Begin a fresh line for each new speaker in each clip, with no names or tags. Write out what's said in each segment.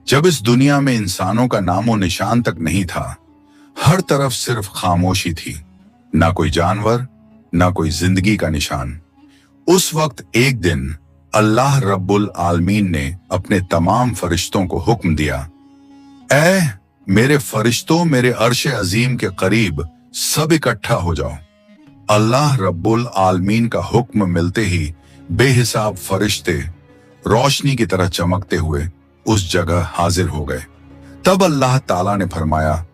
जब इस दुनिया में इंसानों का नामो निशान तक नहीं था, हर तरफ सिर्फ खामोशी थी, ना कोई जानवर, ना कोई जिंदगी का निशान। उस वक्त एक दिन अल्लाह रब्बुल आलमीन ने अपने तमाम फरिश्तों को हुक्म दिया, ऐ मेरे फरिश्तों, मेरे अर्श अजीम के करीब सब इकट्ठा हो जाओ। अल्लाह रब्बुल आलमीन का हुक्म मिलते ही बेहिसाब फरिश्ते रोशनी की तरह चमकते हुए उस जगह हाजिर हो गए। तब अल्लाह ताला ने फरमाया,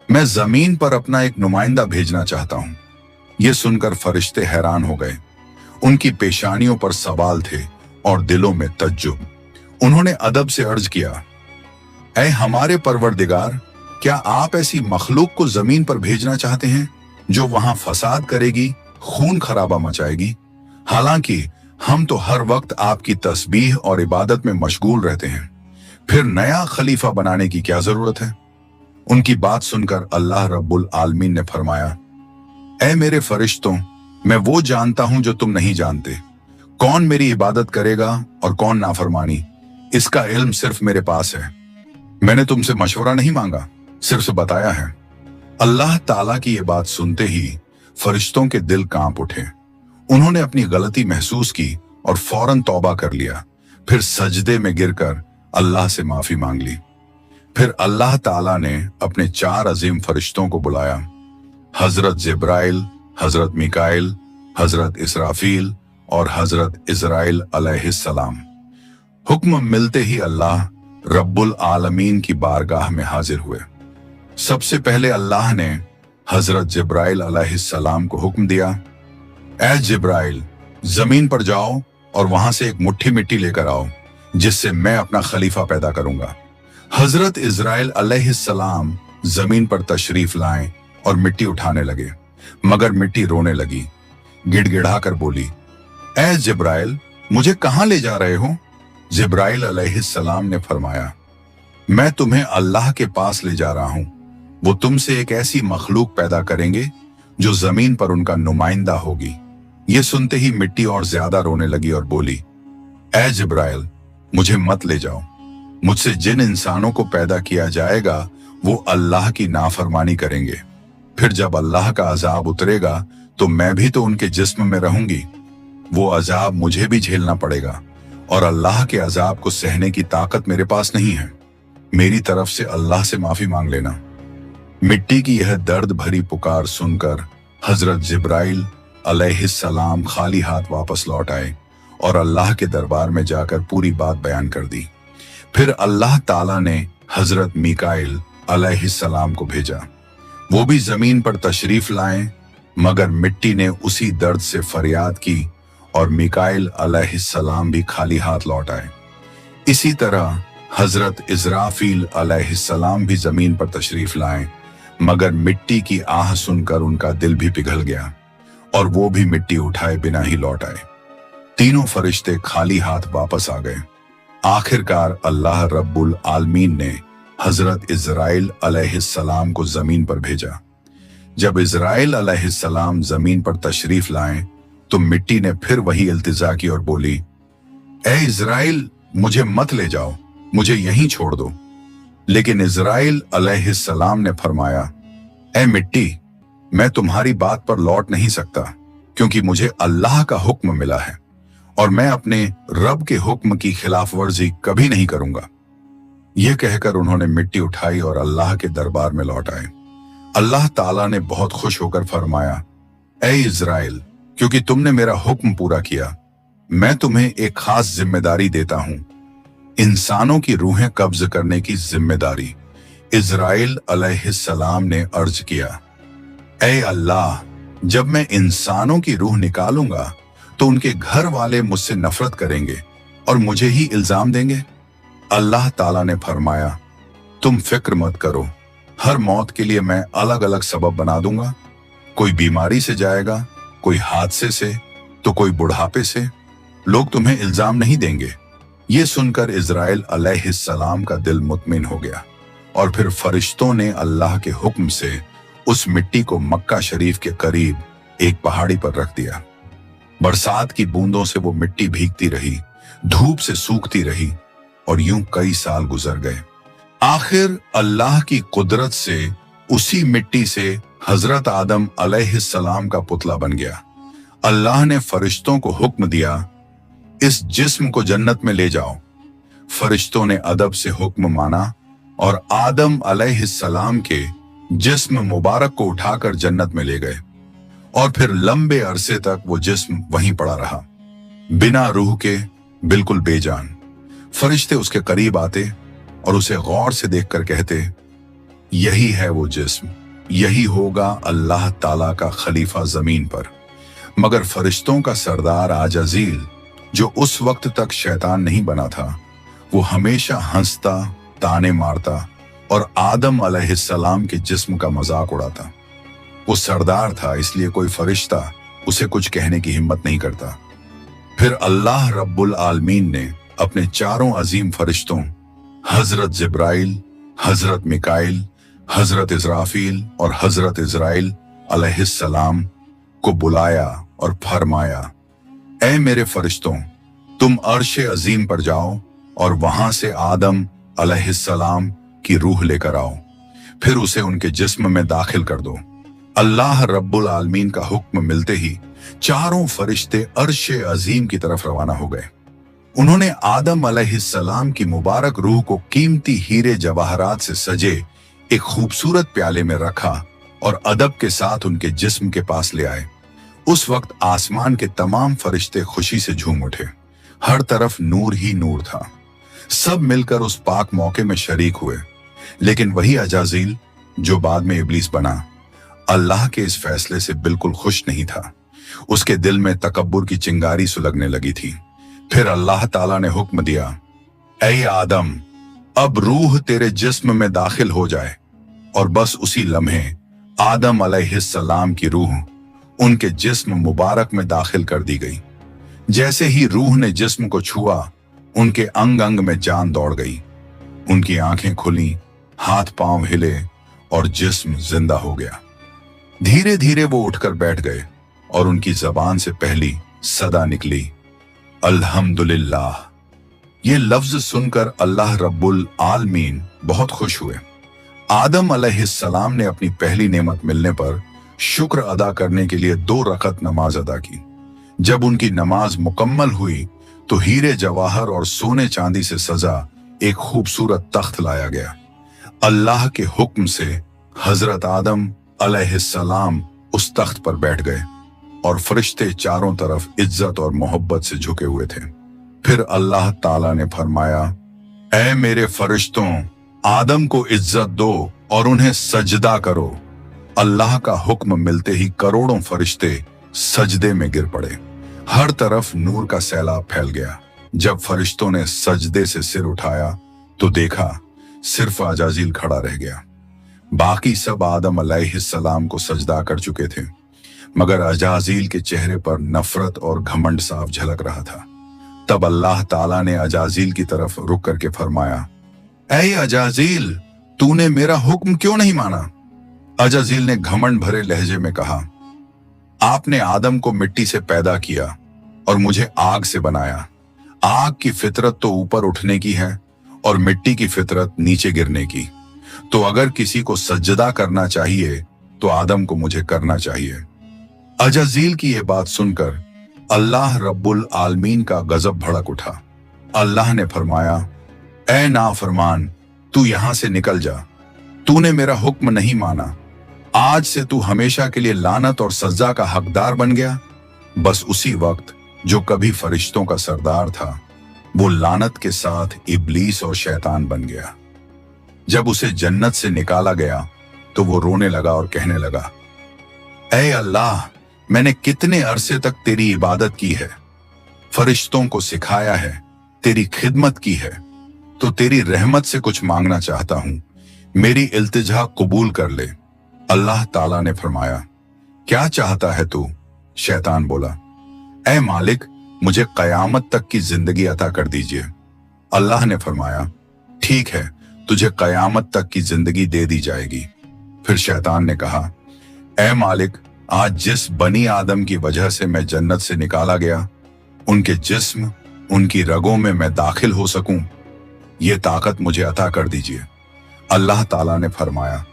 मैं जमीन पर अपना एक नुमाइंदा भेजना चाहता हूं। यह सुनकर फरिश्ते हैरान हो गए। उनकी पेशानियों पर सवाल थे और दिलों में तज्जुब। उन्होंने अदब से अर्ज किया, ऐ हमारे परवरदिगार, क्या आप ऐसी मखलूक को जमीन पर भेजना चाहते हैं जो वहां फसाद करेगी, खून खराबा मचाएगी? हालांकि हम तो हर वक्त आपकी तस्बीह और इबादत में मशगूल रहते हैं, फिर नया खलीफा बनाने की क्या जरूरत है? उनकी बात सुनकर अल्लाह रब्बुल आलमीन ने फरमाया, ऐ मेरे फरिश्तों, मैं वो जानता हूं जो तुम नहीं जानते। कौन मेरी इबादत करेगा और कौन नाफरमानी, इसका इल्म सिर्फ मेरे पास है। मैंने तुमसे मशवरा नहीं मांगा, सिर्फ बताया है। अल्लाह ताला की ये बात सुनते ही फरिश्तों के दिल कांप उठे। उन्होंने अपनी गलती महसूस की और फौरन तौबा कर लिया। फिर सजदे में गिरकर अल्लाह से माफी मांग ली। फिर अल्लाह ताला ने अपने 4 अजीम फरिश्तों को बुलाया, हजरत जिब्राइल, हजरत मिकाइल, हजरत इसराफील और हजरत इजराइल अलैहिस्सलाम। हुक्म मिलते ही अल्लाह रब्बुल आलमीन की बारगाह में हाजिर हुए। सबसे पहले अल्लाह ने हजरत जिब्राइल अलैहिस्सलाम को हुक्म दिया, ऐ जिब्राइल, जमीन पर जाओ और वहां से एक मुट्ठी मिट्टी लेकर आओ, जिससे मैं अपना खलीफा पैदा करूंगा। हजरत इजराइल अलैहिस्सलाम जमीन पर तशरीफ लाए और मिट्टी उठाने लगे, मगर मिट्टी रोने लगी। गिड़गिड़ा कर बोली, ऐ जिब्राइल, मुझे कहां ले जा रहे हो? जिब्राइल अलैहिस्सलाम ने फरमाया, मैं तुम्हें अल्लाह के पास ले जा रहा हूं। वो तुमसे एक ऐसी मखलूक पैदा करेंगे जो जमीन पर उनका नुमाइंदा होगी। ये सुनते ही मिट्टी और ज्यादा रोने लगी और बोली, ऐ जिब्राइल, मुझे मत ले जाओ। मुझसे जिन इंसानों को पैदा किया जाएगा वो अल्लाह की नाफरमानी करेंगे। फिर जब अल्लाह का अजाब उतरेगा तो मैं भी तो उनके जिस्म में रहूंगी। वो अजाब मुझे भी झेलना पड़ेगा और अल्लाह के अजाब को सहने की ताकत मेरे पास नहीं है। मेरी तरफ से अल्लाह से माफी मांग लेना। मिट्टी की यह दर्द भरी पुकार सुनकर हजरत जिब्राइल अलैहिस्सलाम खाली हाथ वापस लौट आए और अल्लाह के दरबार में जाकर पूरी बात बयान कर दी। फिर अल्लाह ताला ने हजरत मिकाइल अलैहिस्सलाम को भेजा। वो भी जमीन पर तशरीफ लाए, मगर मिट्टी ने उसी दर्द से फरियाद की और मिकाइल अलैहिस्सलाम भी खाली हाथ लौट आए। इसी तरह हजरत इजराफील अलैहिस्सलाम भी जमीन पर तशरीफ लाए, मगर मिट्टी की आह सुनकर उनका दिल भी पिघल गया और वो भी मिट्टी उठाए बिना ही लौट आए। तीनों फरिश्ते खाली हाथ वापस आ गए। आखिरकार अल्लाह रब्बुल आलमीन ने हजरत इजराइल अलैहिस्सलाम को जमीन पर भेजा। जब इजराइल अलैहिस्सलाम जमीन पर तशरीफ लाए तो मिट्टी ने फिर वही इल्तिजा की और बोली, ऐ इजराइल, मुझे मत ले जाओ, मुझे यहीं छोड़ दो। लेकिन इजराइल अलैहिस्सलाम ने फरमाया, ऐ मिट्टी, मैं तुम्हारी बात पर लौट नहीं सकता, क्योंकि मुझे अल्लाह का हुक्म मिला है और मैं अपने रब के हुक्म की खिलाफ वर्जी कभी नहीं करूंगा। यह कहकर उन्होंने मिट्टी उठाई और अल्लाह के दरबार में लौट आए। अल्लाह ताला ने बहुत खुश होकर फरमाया, ऐ इजराइल, क्योंकि तुमने मेरा हुक्म पूरा किया, मैं तुम्हें एक खास जिम्मेदारी देता हूं, इंसानों की रूहें कब्ज करने की जिम्मेदारी। इजराइल अलैहिस्सलाम ने अर्ज किया, ऐ अल्लाह, जब मैं इंसानों की रूह निकालूंगा तो उनके घर वाले मुझसे नफरत करेंगे और मुझे ही इल्जाम देंगे। अल्लाह ताला ने फरमाया, तुम फिक्र मत करो, हर मौत के लिए मैं अलग अलग सबब बना दूंगा। कोई बीमारी से जाएगा, कोई हादसे से, तो कोई बुढ़ापे से। लोग तुम्हें इल्जाम नहीं देंगे। ये सुनकर इजराइल अलैहिस्सलाम का दिल मुतमिन हो गया और फिर फरिश्तों ने अल्लाह के हुक्म से उस मिट्टी को मक्का शरीफ के करीब एक पहाड़ी पर रख दिया। बरसात की बूंदों से वो मिट्टी भीगती रही, धूप से सूखती रही और यूं कई साल गुजर गए। आखिर अल्लाह की कुदरत से उसी मिट्टी से हजरत आदम अलैहिस्सलाम का पुतला बन गया। अल्लाह ने फरिश्तों को हुक्म दिया, इस जिस्म को जन्नत में ले जाओ। फरिश्तों ने अदब से हुक्म माना और आदम अलैहिस्सलाम के जिस्म मुबारक को उठाकर जन्नत में ले गए और फिर लंबे अरसे तक वो जिस्म वहीं पड़ा रहा, बिना रूह के, बिल्कुल बेजान। फरिश्ते उसके करीब आते और उसे गौर से देखकर कहते, यही है वो जिस्म, यही होगा अल्लाह ताला का खलीफा जमीन पर। मगर फरिश्तों का सरदार आजाजील, जो उस वक्त तक शैतान नहीं बना था, वो हमेशा हंसता, ताने मारता और आदम अलैहिस्सलाम के जिस्म का मजाक उड़ाता। वो सरदार था, इसलिए कोई फरिश्ता उसे कुछ कहने की हिम्मत नहीं करता। फिर अल्लाह रब्बुल आलमीन ने अपने चारों अजीम फरिश्तों हजरत जिब्राइल, हजरत मिकाइल, हजरत इज़राफील और हजरत इज़राइल अलैहिस्सलाम को बुलाया और फरमाया, ऐ मेरे फरिश्तों, तुम अर्श अजीम पर जाओ और वहां से आदम अलैहिस्सलाम की रूह लेकर आओ, फिर उसे उनके जिस्म में दाखिल कर दो। अल्लाह रब्बुल आलमीन का हुक्म मिलते ही चारों फरिश्ते अर्श अजीम की तरफ रवाना हो गए। उन्होंने आदम अलैहिस्सलाम की मुबारक रूह को कीमती हीरे जवाहरात से सजे एक खूबसूरत प्याले में रखा और अदब के साथ उनके जिस्म के पास ले आए। उस वक्त आसमान के तमाम फरिश्ते खुशी से झूम उठे। हर तरफ नूर ही नूर था। सब मिलकर उस पाक मौके में शरीक हुए। लेकिन वही अजाजील, जो बाद में इब्लीस बना, अल्लाह के इस फैसले से बिल्कुल खुश नहीं था। उसके दिल में तकब्बुर की चिंगारी सुलगने लगी थी। फिर अल्लाह ताला ने हुक्म दिया, ऐ आदम, अब रूह तेरे जिस्म में दाखिल हो जाए। और बस उसी लम्हे आदम अलैहिस्सलाम की रूह उनके जिस्म मुबारक में दाखिल कर दी गई। जैसे ही रूह ने जिस्म को छुआ, उनके अंग अंग में जान दौड़ गई। उनकी आंखें खुली, हाथ पांव हिले और जिस्म जिंदा हो गया। धीरे धीरे वो उठकर बैठ गए और उनकी जबान से पहली सदा निकली, अल्हम्दुलिल्लाह। ये लफ्ज सुनकर अल्लाह रब्बुल आलमीन बहुत खुश हुए। आदम अलैहिस्सलाम ने अपनी पहली नेमत मिलने पर शुक्र अदा करने के लिए 2 रकत नमाज अदा की। जब उनकी नमाज मुकम्मल हुई तो हीरे जवाहर और सोने चांदी से सजा एक खूबसूरत तख्त लाया गया। अल्लाह के हुक्म से हजरत आदम अलैहिस्सलाम उस तख्त पर बैठ गए और फरिश्ते चारों तरफ इज्जत और मोहब्बत से झुके हुए थे। फिर अल्लाह ताला ने फरमाया, ऐ मेरे फरिश्तों, आदम को इज्जत दो और उन्हें सजदा करो। अल्लाह का हुक्म मिलते ही करोड़ों फरिश्ते सजदे में गिर पड़े। हर तरफ नूर का सैलाब फैल गया। जब फरिश्तों ने सजदे से सिर उठाया तो देखा सिर्फ अजाजील खड़ा रह गया। बाकी सब आदम अलैहिस्सलाम को सजदा कर चुके थे, मगर अजाजील के चेहरे पर नफरत और घमंड साफ झलक रहा था। तब अल्लाह ताला ने अजाजील की तरफ रुक करके फरमाया, ऐ अजाजील, तूने मेरा हुक्म क्यों नहीं माना? अजाजील ने घमंड भरे लहजे में कहा, आपने आदम को मिट्टी से पैदा किया और मुझे आग से बनाया। आग की फितरत तो ऊपर उठने की है और मिट्टी की फितरत नीचे गिरने की। तो अगर किसी को सजदा करना चाहिए तो आदम को मुझे करना चाहिए। अजाजील की यह बात सुनकर अल्लाह रब्बुल आलमीन का गजब भड़क उठा। अल्लाह ने फरमाया, ऐ नाफरमान, तू यहां से निकल जा। तूने मेरा हुक्म नहीं माना। आज से तू हमेशा के लिए लानत और सजा का हकदार बन गया। बस उसी वक्त जो कभी फरिश्तों का सरदार था, वो लानत के साथ इब्लीस और शैतान बन गया। जब उसे जन्नत से निकाला गया तो वो रोने लगा और कहने लगा, ऐ अल्लाह, मैंने कितने अरसे तक तेरी इबादत की है, फरिश्तों को सिखाया है, तेरी खिदमत की है, तो तेरी रहमत से कुछ मांगना चाहता हूं। मेरी इल्तिजा कबूल कर ले। अल्लाह ताला ने फरमाया, क्या चाहता है तू? शैतान बोला, ऐ मालिक, मुझे कयामत तक की जिंदगी अता कर दीजिए। अल्लाह ने फरमाया, ठीक है, तुझे कयामत तक की जिंदगी दे दी जाएगी। फिर शैतान ने कहा, ऐ मालिक, आज जिस बनी आदम की वजह से मैं जन्नत से निकाला गया, उनके जिस्म, उनकी रगों में मैं दाखिल हो सकूं, ये ताकत मुझे अता कर दीजिए। अल्लाह ताला ने फरमाया,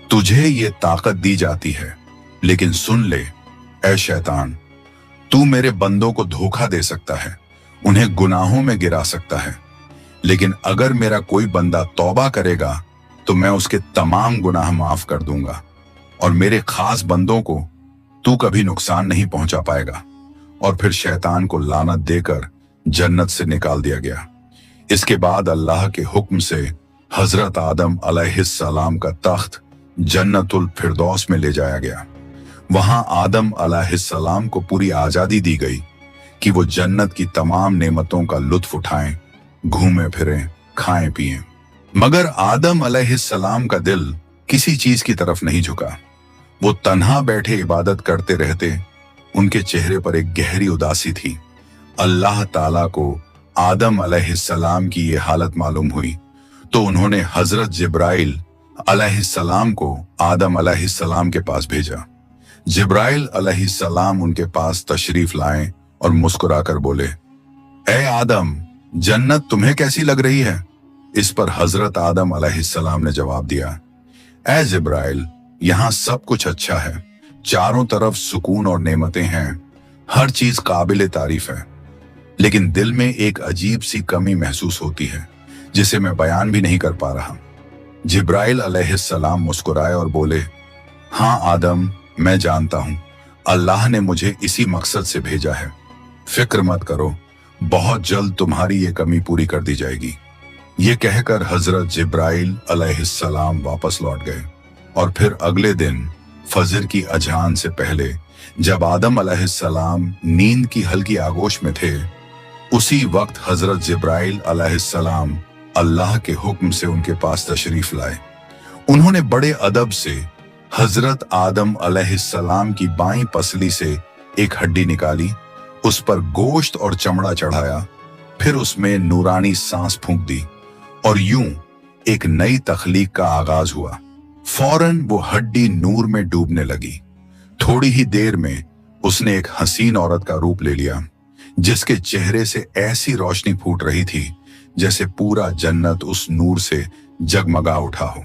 तुझे ये ताकत दी जाती है, लेकिन सुन ले ऐ शैतान, तू मेरे बंदों को धोखा दे सकता है, उन्हें गुनाहों में गिरा सकता है, लेकिन अगर मेरा कोई बंदा तौबा करेगा तो मैं उसके तमाम गुनाह माफ कर दूंगा और मेरे खास बंदों को तू कभी नुकसान नहीं पहुंचा पाएगा। और फिर शैतान को लानत देकर जन्नत से निकाल दिया गया। इसके बाद अल्लाह के हुक्म से हजरत आदम अलैहिस्सलाम का तख्त जन्नतुल फिरदौस में ले जाया गया। वहां आदम अलैहिस्सलाम को पूरी आजादी दी गई कि वो जन्नत की तमाम नेमतों का लुत्फ उठाएं, घूमें फिरें, खाएं पिएं। मगर आदम अलैहिस्सलाम का दिल किसी चीज की तरफ नहीं झुका। वो तन्हा बैठे इबादत करते रहते। उनके चेहरे पर एक गहरी उदासी थी। अल्लाह ताला को आदम अलैहिस्सलाम की ये हालत मालूम हुई तो उन्होंने हजरत जिब्राइल अलैहिस्सलाम को आदम अलैहिस्सलाम के पास भेजा। जिब्राइल अलैहिस्सलाम उनके पास तशरीफ लाए और मुस्कुराकर बोले, ए आदम, जन्नत तुम्हें कैसी लग रही है? इस पर हजरत आदम अलैहिस्सलाम ने जवाब दिया, ए जिब्राइल, यहाँ सब कुछ अच्छा है, चारों तरफ सुकून और नेमतें हैं, हर चीज काबिले तारीफ है, लेकिन दिल में एक अजीब सी कमी महसूस होती है जिसे मैं बयान भी नहीं कर पा रहा। जिब्राइल अलैहिस्सलाम मुस्कुराए और बोले, हाँ आदम, मैं जानता हूं, अल्लाह ने मुझे इसी मकसद से भेजा है। फिक्र मत करो, बहुत जल्द तुम्हारी ये कमी पूरी कर दी जाएगी। ये कहकर हजरत जिब्राइल अलैहिस्सलाम वापस लौट गए। और फिर अगले दिन फजर की अजान से पहले जब आदम अलैहिस्सलाम नींद की हल्की आगोश में थे, उसी वक्त हजरत जिब्राइल अलैहिस्सलाम अल्लाह के हुक्म से उनके पास तशरीफ लाए। उन्होंने बड़े अदब से हजरत आदम अलैहिस्सलाम की बाईं पसली से एक हड्डी निकाली, उस पर गोश्त और चमड़ा चढ़ाया, फिर उसमें नूरानी सांस फूंक दी और यूं एक नई तख्लीक का आगाज हुआ। फौरन वो हड्डी नूर में डूबने लगी। थोड़ी ही देर में उसने एक हसीन औरत का रूप ले लिया जिसके चेहरे से ऐसी रोशनी फूट रही थी जैसे पूरा जन्नत उस नूर से जगमगा उठा हो।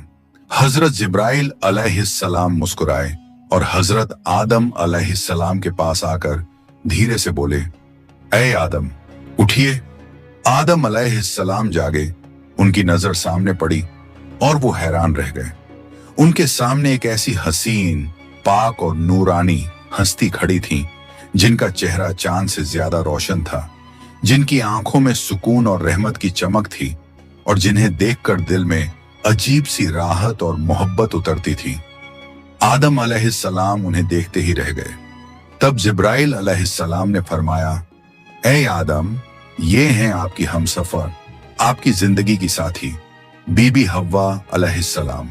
हजरत जिब्राइल अलैहिस्सलाम मुस्कुराए और हजरत आदम अलैहिस्सलाम के पास आकर धीरे से बोले, ऐ आदम, उठिए। आदम अलैहिस्सलाम जागे। उनकी नजर सामने पड़ी और वो हैरान रह गए। उनके सामने एक ऐसी हसीन, पाक और नूरानी हस्ती खड़ी थी जिनका चेहरा चांद से ज्यादा रोशन था, जिनकी आंखों में सुकून और रहमत की चमक थी और जिन्हें देखकर दिल में अजीब सी राहत और मोहब्बत उतरती थी। आदम अलैहिस्सलाम उन्हें देखते ही रह गए। तब जिब्राइल अलैहिस्सलाम ने फरमाया, ऐ आदम, ये हैं आपकी हमसफर, आपकी जिंदगी की साथी, बीबी हव्वा अलैहिस्सलाम।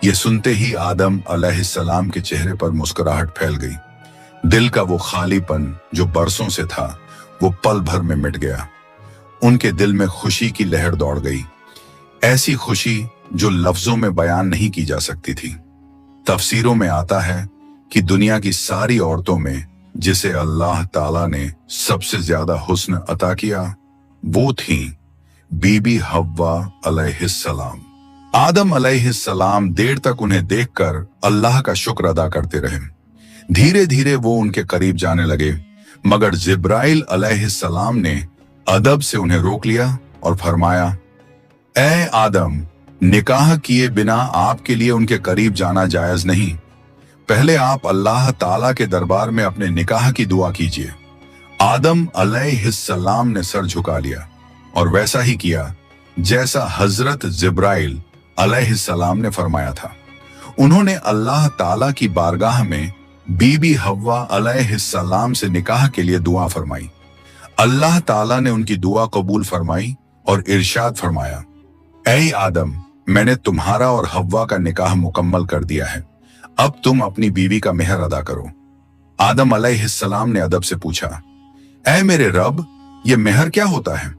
ये सुनते ही आदम अलैहिस्सलाम के चेहरे पर मुस्कुराहट फैल गई। दिल का वो खालीपन जो बरसों से था वो पल भर में मिट गया। उनके दिल में खुशी की लहर दौड़ गई, ऐसी खुशी जो लफ्जों में बयान नहीं की जा सकती थी। तफसीरों में आता है कि दुनिया की सारी औरतों में जिसे अल्लाह ताला ने सबसे ज्यादा हुस्न अता किया वो थी बीबी हव्वा अलैहिस्सलाम। आदम अलैहिस्सलाम देर तक उन्हें देखकर अल्लाह का शुक्र अदा करते रहे। धीरे धीरे वो उनके करीब जाने लगे, मगर जिब्राइल अलैहिस्सलाम ने अदब से उन्हें रोक लिया और फरमाया, ऐ आदम, निकाह किए बिना आपके लिए उनके करीब जाना जायज नहीं। पहले आप अल्लाह ताला के दरबार में अपने निकाह की दुआ कीजिए। आदम अलैहिस्सलाम ने सर झुका लिया और वैसा ही किया जैसा हजरत जिब्राइल अलैहिस्सलाम ने फरमाया था। उन्होंने अल्लाह ताला की बारगाह में बीबी हव्वा अलैहिस्सलाम से निकाह के लिए दुआ फरमाई। अल्लाह ताला ने उनकी दुआ कबूल फरमाई और इरशाद फरमाया, ऐ आदम, मैंने तुम्हारा और हव्वा का निकाह मुकम्मल कर दिया है, अब तुम अपनी बीवी का मेहर अदा करो। आदम अलैहिस्सलाम ने अदब से पूछा, ऐ मेरे रब, ये मेहर क्या होता है?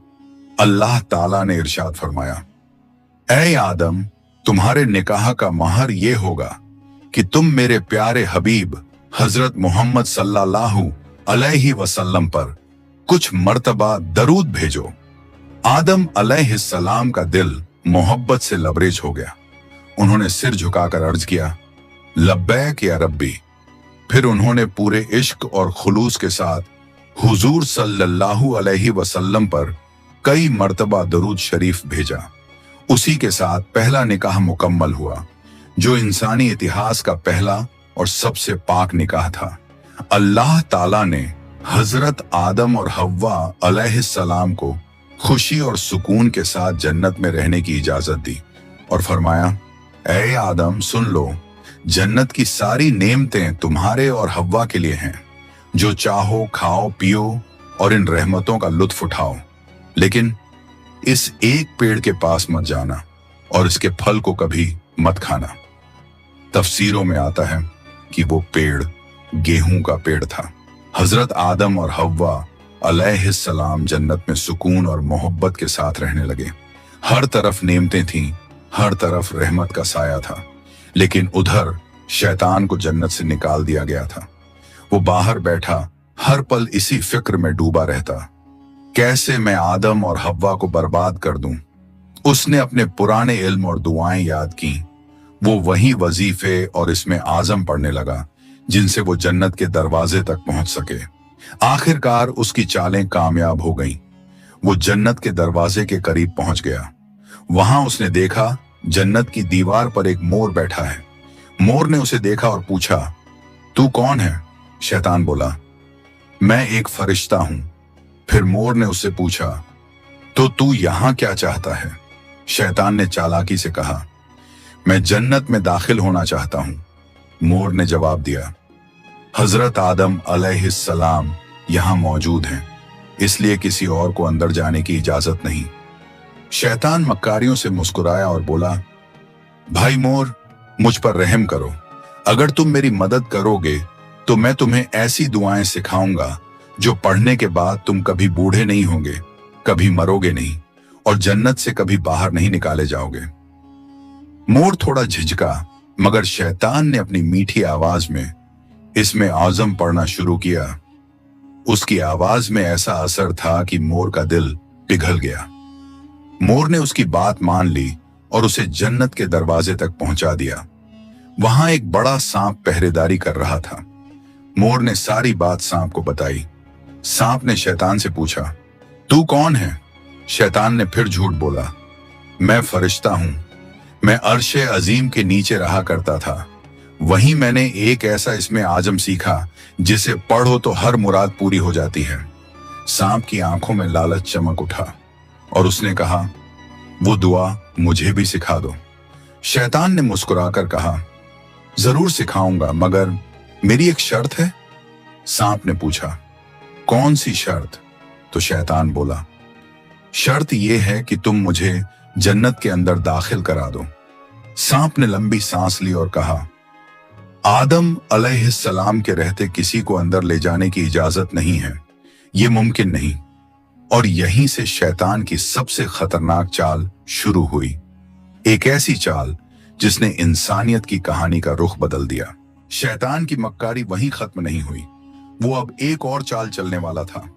अल्लाह ताला ने इरशाद फरमाया, ऐ आदम, तुम्हारे निकाह का महर ये होगा कि तुम मेरे प्यारे हबीब हजरत मोहम्मद सल्लल्लाहु अलैहि वसल्लम पर कुछ मर्तबा दरूद भेजो। आदम अलैहिस्सलाम का दिल मोहब्बत से लबरेज हो गया। उन्होंने सिर झुकाकर अर्ज किया, लब्बैक या रब्बी। फिर उन्होंने पूरे इश्क और खुलूस के साथ हुजूर सल्लल्लाहु अलैहि वसल्लम पर कई मर्तबा दरूद शरीफ भेजा। उसी के साथ पहला निकाह मुकम्मल हुआ, जो इंसानी इतिहास का पहला और सबसे पाक निकाह था। अल्लाह ताला ने हजरत आदम और हव्वा अलैहिस्सलाम को खुशी और सुकून के साथ जन्नत में रहने की इजाजत दी और फरमाया, ऐ आदम सुन लो, जन्नत की सारी नेमतें तुम्हारे और हव्वा के लिए हैं। जो चाहो खाओ पियो और इन रहमतों का लुत्फ उठाओ, लेकिन इस एक पेड़ के पास मत जाना और इसके फल को कभी मत खाना। तफसीरों में आता है कि वो पेड़ गेहूं का पेड़ था। हजरत आदम और हव्वा अलैहिस्सलाम जन्नत में सुकून और मोहब्बत के साथ रहने लगे। हर तरफ नेमतें थीं, हर तरफ रहमत का साया था, लेकिन उधर शैतान को जन्नत से निकाल दिया गया था। वो बाहर बैठा हर पल इसी फिक्र में डूबा रहता, कैसे मैं आदम और हव्वा को बर्बाद कर दूं। उसने अपने पुराने इल्म और दुआएं याद की। वो वही वजीफे और इसमें आजम पढ़ने लगा जिनसे वो जन्नत के दरवाजे तक पहुंच सके। आखिरकार उसकी चालें कामयाब हो गईं। वो जन्नत के दरवाजे के करीब पहुंच गया। वहां उसने देखा जन्नत की दीवार पर एक मोर बैठा है। मोर ने उसे देखा और पूछा, तू कौन है? शैतान बोला, मैं एक फरिश्ता हूं। फिर मोर ने उससे पूछा, तो तू यहां क्या चाहता है? शैतान ने चालाकी से कहा, मैं जन्नत में दाखिल होना चाहता हूं। मोर ने जवाब दिया, हजरत आदम अलैहिस्सलाम यहां मौजूद हैं, इसलिए किसी और को अंदर जाने की इजाजत नहीं। शैतान मक्कारियों से मुस्कुराया और बोला, भाई मोर, मुझ पर रहम करो। अगर तुम मेरी मदद करोगे तो मैं तुम्हें ऐसी दुआएं सिखाऊंगा जो पढ़ने के बाद तुम कभी बूढ़े नहीं होंगे, कभी मरोगे नहीं और जन्नत से कभी बाहर नहीं निकाले जाओगे। मोर थोड़ा झिझका, मगर शैतान ने अपनी मीठी आवाज में इसमें आजम पढ़ना शुरू किया। उसकी आवाज में ऐसा असर था कि मोर का दिल पिघल गया। मोर ने उसकी बात मान ली और उसे जन्नत के दरवाजे तक पहुंचा दिया। वहां एक बड़ा सांप पहरेदारी कर रहा था। मोर ने सारी बात सांप को बताई। सांप ने शैतान से पूछा, तू कौन है? शैतान ने फिर झूठ बोला, मैं फरिश्ता हूं। मैं अर्शे अजीम के नीचे रहा करता था। वहीं मैंने एक ऐसा इसमें आजम सीखा जिसे पढ़ो तो हर मुराद पूरी हो जाती है। सांप की आंखों में लालच चमक उठा और उसने कहा, वो दुआ मुझे भी सिखा दो। शैतान ने मुस्कुराकर कहा, जरूर सिखाऊंगा, मगर मेरी एक शर्त है। सांप ने पूछा, कौन सी शर्त? तो शैतान बोला, शर्त यह है कि तुम मुझे जन्नत के अंदर दाखिल करा दो। सांप ने लंबी सांस ली और कहा, आदम अलैहिस्सलाम के रहते किसी को अंदर ले जाने की इजाजत नहीं है, ये मुमकिन नहीं। और यहीं से शैतान की सबसे खतरनाक चाल शुरू हुई, एक ऐसी चाल जिसने इंसानियत की कहानी का रुख बदल दिया। शैतान की मक्कारी वहीं खत्म नहीं हुई, वो अब एक और चाल चलने वाला था,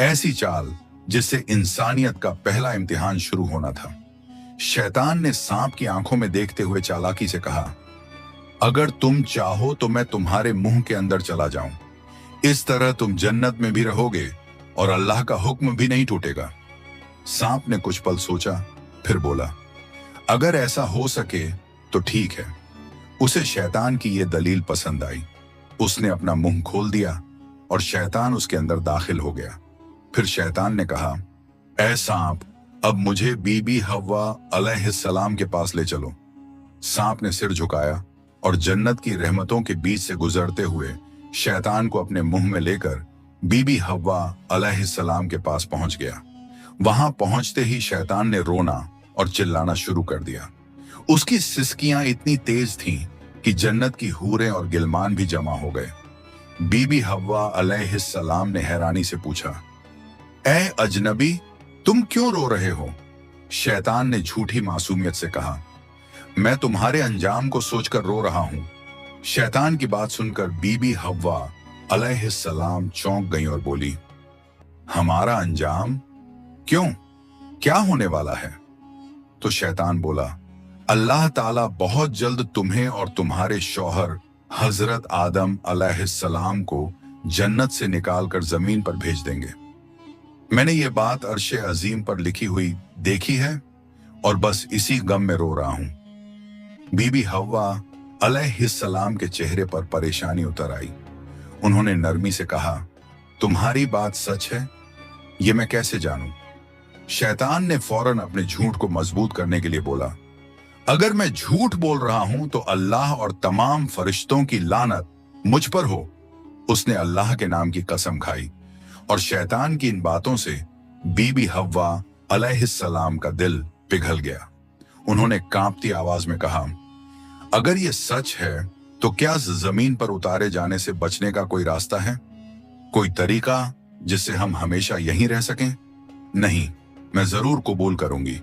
ऐसी चाल जिससे इंसानियत का पहला इम्तिहान शुरू होना था। शैतान ने सांप की आंखों में देखते हुए चालाकी से कहा, अगर तुम चाहो तो मैं तुम्हारे मुंह के अंदर चला जाऊं। इस तरह तुम जन्नत में भी रहोगे और अल्लाह का हुक्म भी नहीं टूटेगा। सांप ने कुछ पल सोचा, फिर बोला, अगर ऐसा हो सके तो ठीक है। उसे शैतान की यह दलील पसंद आई। उसने अपना मुंह खोल दिया और शैतान उसके अंदर दाखिल हो गया। फिर शैतान ने कहा, ऐ सांप, अब मुझे बीबी हव्वा अलैहिस्सलाम के पास ले चलो। सांप ने सिर झुकाया और जन्नत की रहमतों के बीच से गुजरते हुए शैतान को अपने मुंह में लेकर बीबी हव्वा अलैहिस्सलाम के पास पहुंच गया। वहां पहुंचते ही शैतान ने रोना और चिल्लाना शुरू कर दिया। उसकी सिसकियां इतनी तेज थीं कि जन्नत की हूरें और गिलमान भी जमा हो गए। बीबी हव्वा अलैहिस्सलाम ने हैरानी से पूछा, ऐ अजनबी, तुम क्यों रो रहे हो? शैतान ने झूठी मासूमियत से कहा, मैं तुम्हारे अंजाम को सोचकर रो रहा हूं। शैतान की बात सुनकर बीबी हव्वा अलैहिस्सलाम चौंक गई और बोली, हमारा अंजाम? क्यों, क्या होने वाला है? तो शैतान बोला, अल्लाह ताला बहुत जल्द तुम्हें और तुम्हारे शौहर हजरत आदम अलैहिस्सलाम को जन्नत से निकालकर जमीन पर भेज देंगे। मैंने ये बात अर्शे अजीम पर लिखी हुई देखी है और बस इसी गम में रो रहा हूं। बीबी हव्वा अलैहिस्सलाम के चेहरे पर परेशानी उतर आई। उन्होंने नरमी से कहा, तुम्हारी बात सच है? ये मैं कैसे जानूं? शैतान ने फौरन अपने झूठ को मजबूत करने के लिए बोला, अगर मैं झूठ बोल रहा हूं तो अल्लाह और तमाम फरिश्तों की लानत मुझ पर हो। उसने अल्लाह के नाम की कसम खाई और शैतान की इन बातों से बीबी हव्वा अलैहिस्सलाम का दिल पिघल गया। उन्होंने कांपती आवाज में कहा, अगर ये सच है तो क्या जमीन पर उतारे जाने से बचने का कोई रास्ता है? कोई तरीका जिससे हम हमेशा यहीं रह सकें? नहीं, मैं जरूर कबूल करूंगी,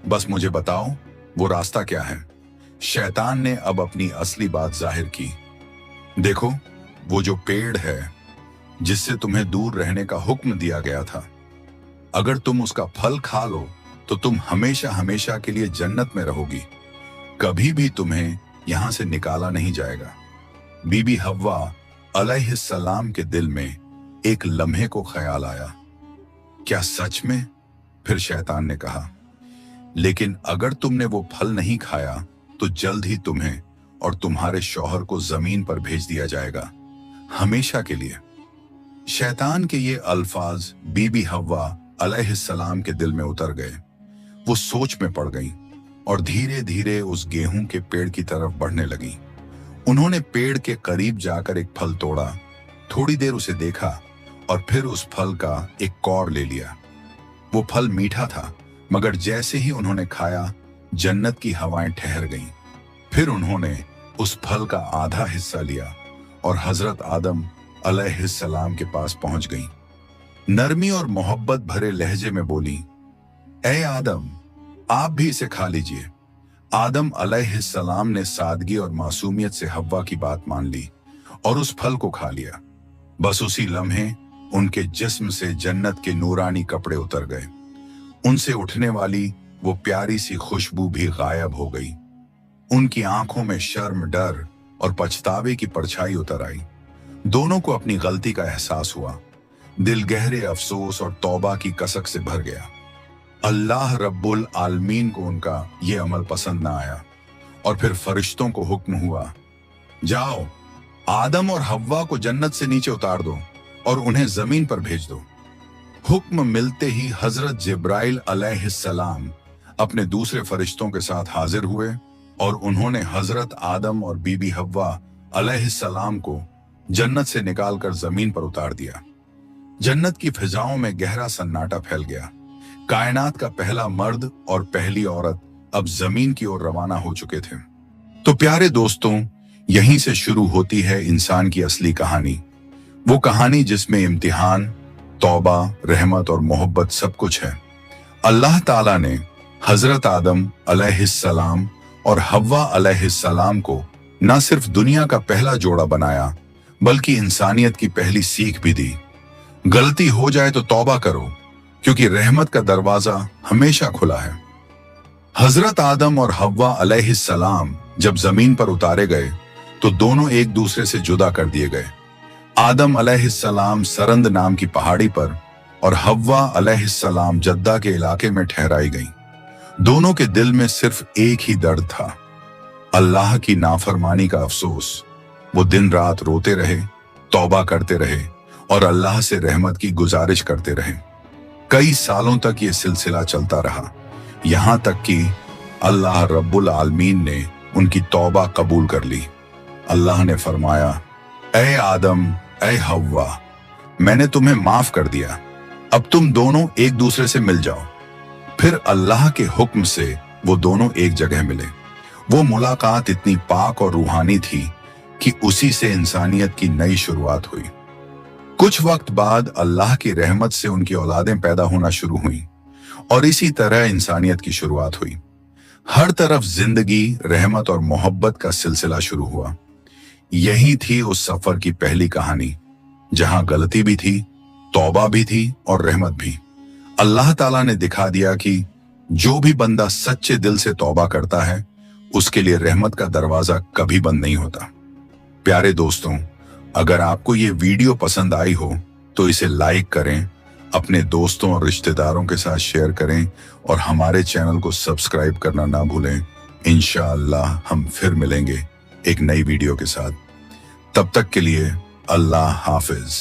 बस मुझे बताओ वो रास्ता क्या है। शैतान ने अब अपनी असली बात जाहिर की। देखो, वो जो पेड़ है जिससे तुम्हें दूर रहने का हुक्म दिया गया था, अगर तुम उसका फल खा लो तो तुम हमेशा हमेशा के लिए जन्नत में रहोगी, कभी भी तुम्हें यहां से निकाला नहीं जाएगा। बीबी हव्वा अलैहिस्सलाम के दिल में एक लम्हे को ख्याल आया, क्या सच में? फिर शैतान ने कहा, लेकिन अगर तुमने वो फल नहीं खाया तो जल्द ही तुम्हें और तुम्हारे शौहर को जमीन पर भेज दिया जाएगा, हमेशा के लिए। शैतान के ये अल्फाज बीबी हव्वा अलैहिस्सलाम के दिल में उतर गए। वो सोच में पड़ गईं और धीरे धीरे उस गेहूं के पेड़ की तरफ बढ़ने लगी। उन्होंने पेड़ के करीब जाकर एक फल तोड़ा, थोड़ी देर उसे देखा और फिर उस फल का एक कौर ले लिया। वो फल मीठा था, मगर जैसे ही उन्होंने खाया जन्नत की हवाएं ठहर गईं। फिर उन्होंने उस फल का आधा हिस्सा लिया और हजरत आदम अलैहिस्सलाम के पास पहुंच गईं। नरमी और मोहब्बत भरे लहजे में बोली, ए आदम, आप भी इसे खा लीजिए। आदम अलैहिस्सलाम ने सादगी और मासूमियत से हव्वा की बात मान ली और उस फल को खा लिया। बस उसी लम्हे उनके जिस्म से जन्नत के नूरानी कपड़े उतर गए। उनसे उठने वाली वो प्यारी सी खुशबू भी गायब हो गई। उनकी आंखों में शर्म, डर और पछतावे की परछाई उतर आई। दोनों को अपनी गलती का एहसास हुआ। दिल गहरे अफसोस और तौबा की कसक से भर गया। अल्लाह रब्बुल आलमीन को उनका ये अमल पसंद ना आया और फिर फरिश्तों को हुक्म हुआ, जाओ आदम और हव्वा को जन्नत से नीचे उतार दो और उन्हें जमीन पर भेज दो। हुक्म मिलते ही हजरत जिब्राइल अलैहिस्सलाम अपने दूसरे फरिश्तों के साथ हाजिर हुए और उन्होंने हजरत आदम और बीबी हव्वा अलैहिस्सलाम को जन्नत से निकालकर जमीन पर उतार दिया। जन्नत की फिजाओं में गहरा सन्नाटा फैल गया। कायनात का पहला मर्द और पहली औरत अब जमीन की ओर रवाना हो चुके थे। तो प्यारे दोस्तों, यहीं से शुरू होती है इंसान की असली कहानी। वो कहानी जिसमें इम्तिहान, तौबा, रहमत और मोहब्बत सब कुछ है। अल्लाह ताला ने हजरत आदम अलैहिस्सलाम और हव्वा अलैहिस्सलाम को न सिर्फ दुनिया का पहला जोड़ा बनाया, बल्कि इंसानियत की पहली सीख भी दी। गलती हो जाए तो तौबा करो, क्योंकि रहमत का दरवाजा हमेशा खुला है। हजरत आदम और हव्वा अलैहिस्सलाम जब जमीन पर उतारे गए तो दोनों एक दूसरे से जुदा कर दिए गए। आदम अलैहिस्सलाम सरंद नाम की पहाड़ी पर और हव्वा अलैहिस्सलाम जद्दा के इलाके में ठहराई गईं। दोनों के दिल में सिर्फ एक ही दर्द था, अल्लाह की नाफरमानी का अफसोस। वो दिन रात रोते रहे, तौबा करते रहे और अल्लाह से रहमत की गुजारिश करते रहे। कई सालों तक ये सिलसिला चलता रहा, यहां तक कि अल्लाह रब्बुल आलमीन ने उनकी तौबा कबूल कर ली। अल्लाह ने फरमाया, ए आदम, ए हव्वा, मैंने तुम्हें माफ कर दिया, अब तुम दोनों एक दूसरे से मिल जाओ। फिर अल्लाह के हुक्म से वो दोनों एक जगह मिले। वो मुलाकात इतनी पाक और रूहानी थी कि उसी से इंसानियत की नई शुरुआत हुई। कुछ वक्त बाद अल्लाह की रहमत से उनकी औलादें पैदा होना शुरू हुई और इसी तरह इंसानियत की शुरुआत हुई। हर तरफ जिंदगी, रहमत और मोहब्बत का सिलसिला शुरू हुआ। यही थी उस सफर की पहली कहानी, जहां गलती भी थी, तौबा भी थी और रहमत भी। अल्लाह ताला ने दिखा दिया कि जो भी बंदा सच्चे दिल से तौबा करता है उसके लिए रहमत का दरवाजा कभी बंद नहीं होता। प्यारे दोस्तों, अगर आपको ये वीडियो पसंद आई हो तो इसे लाइक करें, अपने दोस्तों और रिश्तेदारों के साथ शेयर करें और हमारे चैनल को सब्सक्राइब करना ना भूलें। इंशाअल्लाह हम फिर मिलेंगे एक नई वीडियो के साथ। तब तक के लिए अल्लाह हाफिज।